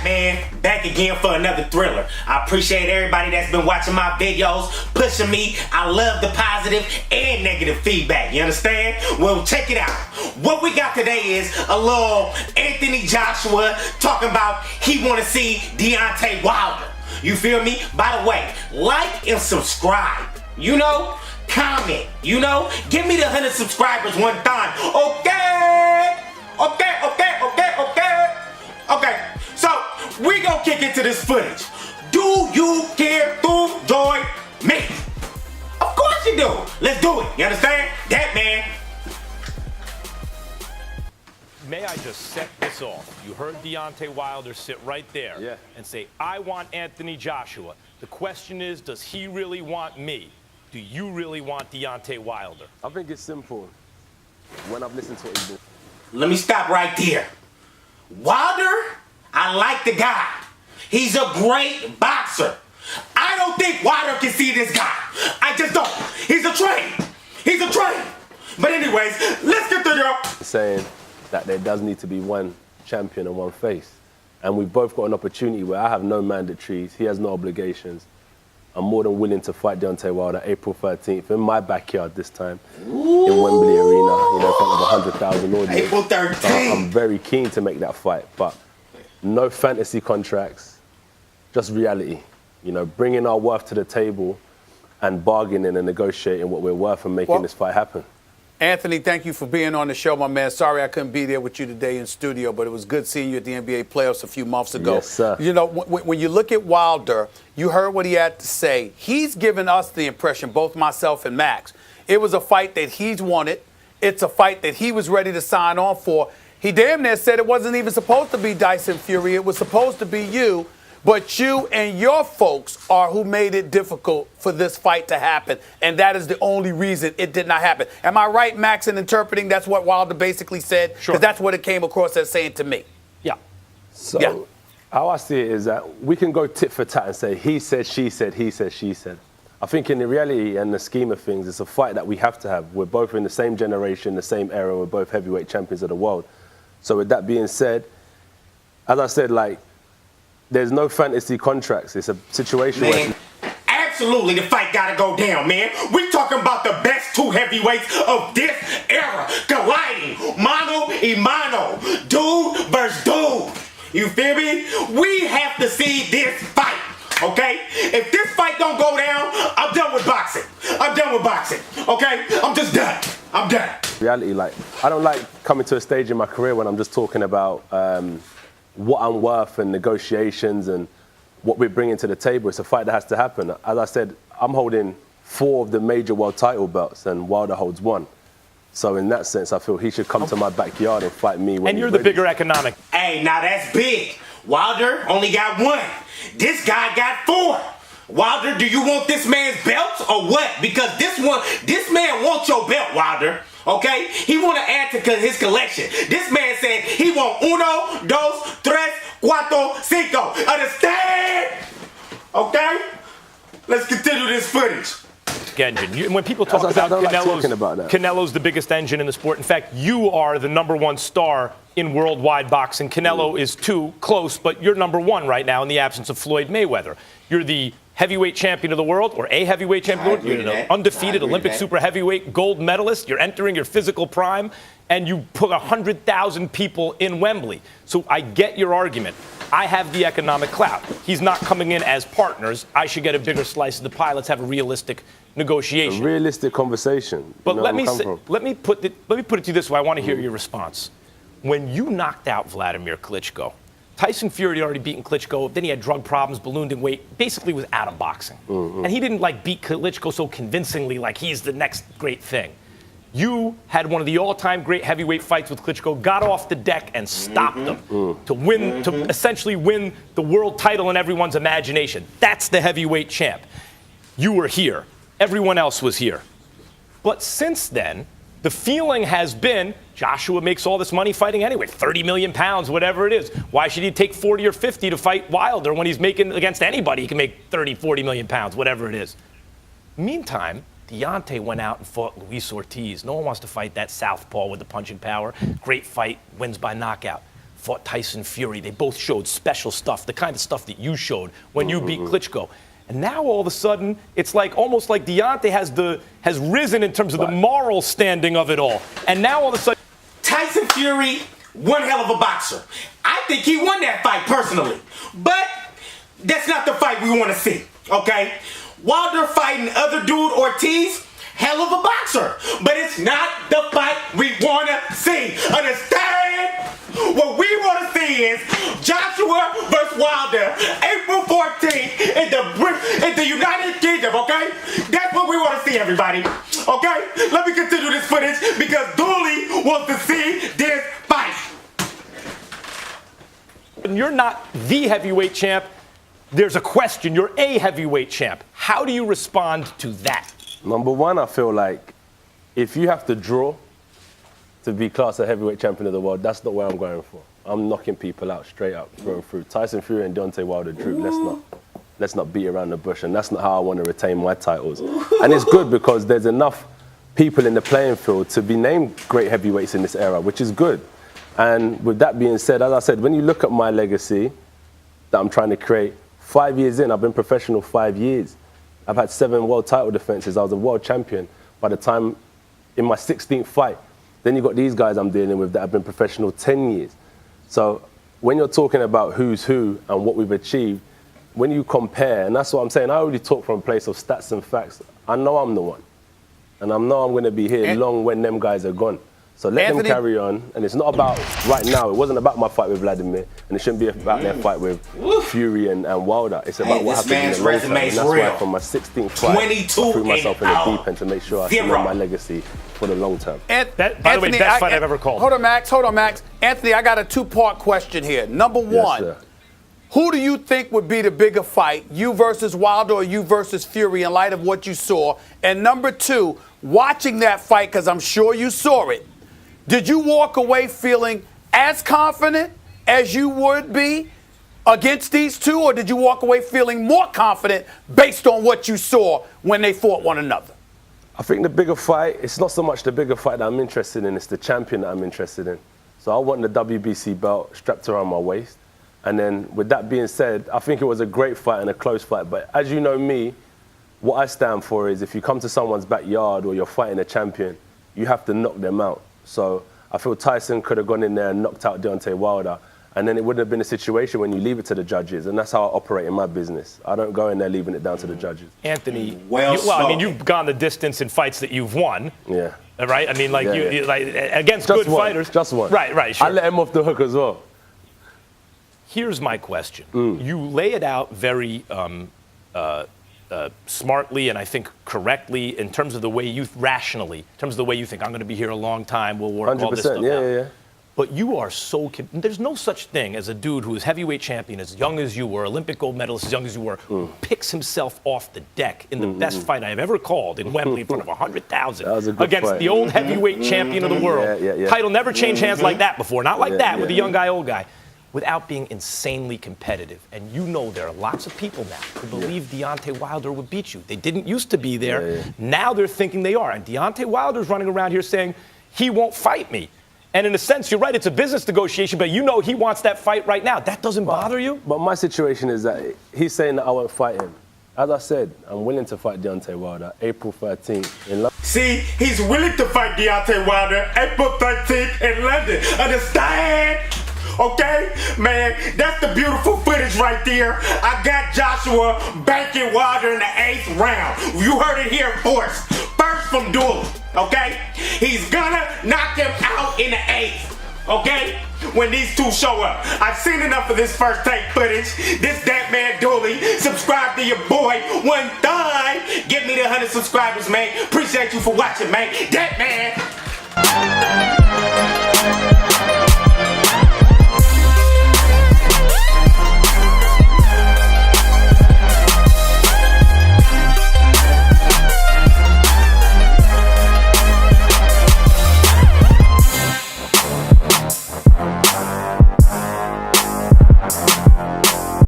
Man, back again for another thriller. I appreciate everybody that's been watching my videos, pushing me. I love the positive and negative feedback, you understand? Well, check it out. What we got today is a little Anthony Joshua talking about he want to see Deontay Wilder. You feel me? By the way, like and subscribe. You know? Comment. You know? Give me the 100 subscribers one time. Okay? Okay. So, we gonna kick into this footage. Do you care to join me? Of course you do. Let's do it. You understand? That man. May I just set this off? You heard Deontay Wilder sit right there and say, I want Anthony Joshua. The question is, does he really want me? Do you really want Deontay Wilder? I think it's simple. When I've listened to what he's been... Let me stop right there. Wilder, I like the guy. He's a great boxer. I don't think Wilder can see this guy. I just don't. He's a train. But anyways, let's get to the... Saying that there does need to be one champion and one face. And we've both got an opportunity where I have no mandatories, he has no obligations. I'm more than willing to fight Deontay Wilder April 13th in my backyard this time, in Wembley Arena, in front of 100,000 audience. April 13th. So I'm very keen to make that fight, but no fantasy contracts, just reality. Bringing our worth to the table and bargaining and negotiating what we're worth and making this fight happen. Anthony, thank you for being on the show, my man. Sorry I couldn't be there with you today in studio, but it was good seeing you at the NBA playoffs a few months ago. Yes, sir. When you look at Wilder, you heard what he had to say. He's given us the impression, both myself and Max, it was a fight that he's wanted. It's a fight that he was ready to sign on for. He damn near said it wasn't even supposed to be Tyson Fury. It was supposed to be you. But you and your folks are who made it difficult for this fight to happen. And that is the only reason it did not happen. Am I right, Max, in interpreting that's what Wilder basically said? Sure. Because that's what it came across as saying to me. Yeah. So how I see it is that we can go tit for tat and say, he said, she said, he said, she said. I think in the reality and the scheme of things, it's a fight that we have to have. We're both in the same generation, the same era. We're both heavyweight champions of the world. So with that being said, as I said, there's no fantasy contracts. It's a situation where... Absolutely, the fight gotta go down, man. We talking about the best two heavyweights of this era. Colliding, mano y mano. Dude versus dude. You feel me? We have to see this fight, okay? If this fight don't go down, I'm done with boxing. Okay? I'm just done. I'm done. Reality, I don't like coming to a stage in my career when I'm just talking about... what I'm worth and negotiations and what we're bringing to the table. It's a fight that has to happen. As I said, I'm holding 4 of the major world title belts and Wilder holds 1. So in that sense, I feel he should come to my backyard and fight me. And you're the bigger economic. Hey, now that's big. Wilder only got 1. This guy got 4. Wilder, do you want this man's belt or what? Because this man wants your belt, Wilder. Okay? He want to add to his collection. This man said he want 1, 2, 3, 4, 5. Understand? Okay? Let's continue this footage. Engine. When people talk about Canelo's the biggest engine in the sport. In fact, you are the #1 star in worldwide boxing. Canelo is 2, close, but you're #1 right now in the absence of Floyd Mayweather. You're the heavyweight champion of the world, or a heavyweight champion of the world. You're an undefeated Olympic super heavyweight gold medalist. You're entering your physical prime, and you put 100,000 people in Wembley. So I get your argument. I have the economic clout. He's not coming in as partners. I should get a bigger slice of the pie. Let's have a realistic negotiation. A realistic conversation. But let me put it to you this way. I want to hear your response. When you knocked out Vladimir Klitschko, Tyson Fury had already beaten Klitschko. Then he had drug problems, ballooned in weight, basically was out of boxing. And he didn't beat Klitschko so convincingly like he's the next great thing. You had one of the all-time great heavyweight fights with Klitschko, got off the deck and stopped him to essentially win the world title in everyone's imagination. That's the heavyweight champ. You were here. Everyone else was here. But since then, the feeling has been Joshua makes all this money fighting anyway, 30 million pounds, whatever it is. Why should he take 40 or 50 to fight Wilder when he's making against anybody? He can make 30, 40 million pounds, whatever it is. Meantime, Deontay went out and fought Luis Ortiz. No one wants to fight that southpaw with the punching power. Great fight, wins by knockout. fought Tyson Fury. They both showed special stuff, the kind of stuff that you showed when you beat Klitschko. And now all of a sudden, it's like almost like Deontay has risen in terms of the moral standing of it all. And now all of a sudden, Tyson Fury, one hell of a boxer. I think he won that fight personally. But that's not the fight we want to see, okay? Wilder fighting other dude Ortiz, hell of a boxer. But it's not the fight we want to see. Understand? What we want to see is Joshua versus Wilder, April 14th in the United Kingdom, okay? That's what we want to see, everybody. Okay? Let me continue this footage because Dooley wants to see this fight. and you're not the heavyweight champ. There's a question. You're a heavyweight champ. How do you respond to that? Number one, I feel like if you have to draw to be classed a heavyweight champion of the world, that's not where I'm going for. I'm knocking people out straight up, through and through. Tyson Fury and Deontay Wilder drew. Let's not beat around the bush, and that's not how I want to retain my titles. And it's good because there's enough people in the playing field to be named great heavyweights in this era, which is good. And with that being said, as I said, when you look at my legacy that I'm trying to create, 5 years in, I've been professional 5 years. I've had 7 world title defenses. I was a world champion by the time in my 16th fight. Then you've got these guys I'm dealing with that have been professional 10 years. So when you're talking about who's who and what we've achieved, when you compare, and that's what I'm saying, I already talk from a place of stats and facts. I know I'm the one. And I know I'm going to be here long when them guys are gone. So let them carry on. And it's not about right now. It wasn't about my fight with Vladimir, and it shouldn't be about their fight with Fury and Wilder. It's about what happened in the long term. And that's why from my 16th fight, I threw myself in the deep end to make sure I still have my legacy for the long term. By the way, best fight I've ever called. Hold on, Max. Anthony, I got a 2-part question here. Number one. Yes, who do you think would be the bigger fight, you versus Wilder or you versus Fury, in light of what you saw? And number two, watching that fight, because I'm sure you saw it, did you walk away feeling as confident as you would be against these two, or did you walk away feeling more confident based on what you saw when they fought one another? I think the bigger fight, it's not so much the bigger fight that I'm interested in, it's the champion that I'm interested in. So I want the WBC belt strapped around my waist. And then with that being said, I think it was a great fight and a close fight. But as you know me, what I stand for is if you come to someone's backyard or you're fighting a champion, you have to knock them out. So I feel Tyson could have gone in there and knocked out Deontay Wilder. And then it wouldn't have been a situation when you leave it to the judges. And that's how I operate in my business. I don't go in there leaving it down to the judges. Anthony, you've gone the distance in fights that you've won. Yeah. Right? I mean, you like against just good one, fighters. Just one. Right, sure. I let him off the hook as well. Here's my question. You lay it out very smartly and I think correctly in terms of the way you rationally, in terms of the way you think, I'm going to be here a long time, we'll work all this stuff out. Yeah. But you are there's no such thing as a dude who is heavyweight champion as young as you were, Olympic gold medalist as young as you were, who picks himself off the deck in the best fight I've ever called in Wembley in front of 100,000 against fight. the old heavyweight champion of the world. Yeah. Title never changed hands like that before, not like that with a young guy, old guy. Without being insanely competitive. And you know there are lots of people now who believe Deontay Wilder would beat you. They didn't used to be there. Now they're thinking they are. And Deontay Wilder's running around here saying, he won't fight me. And in a sense, you're right, it's a business negotiation, but you know he wants that fight right now. That doesn't bother you? But my situation is that he's saying that I won't fight him. As I said, I'm willing to fight Deontay Wilder April 13th in London. See, he's willing to fight Deontay Wilder April 13th in London. Understand? Okay, man, that's the beautiful footage right there. I got Joshua banking Wilder in the 8th round. You heard it here first from Dooley, okay? He's gonna knock him out in the 8th, okay? When these two show up. I've seen enough of this first take footage. This that man Dooley. Subscribe to your boy one time. Get me to 100 subscribers, man. Appreciate you for watching, man. That man.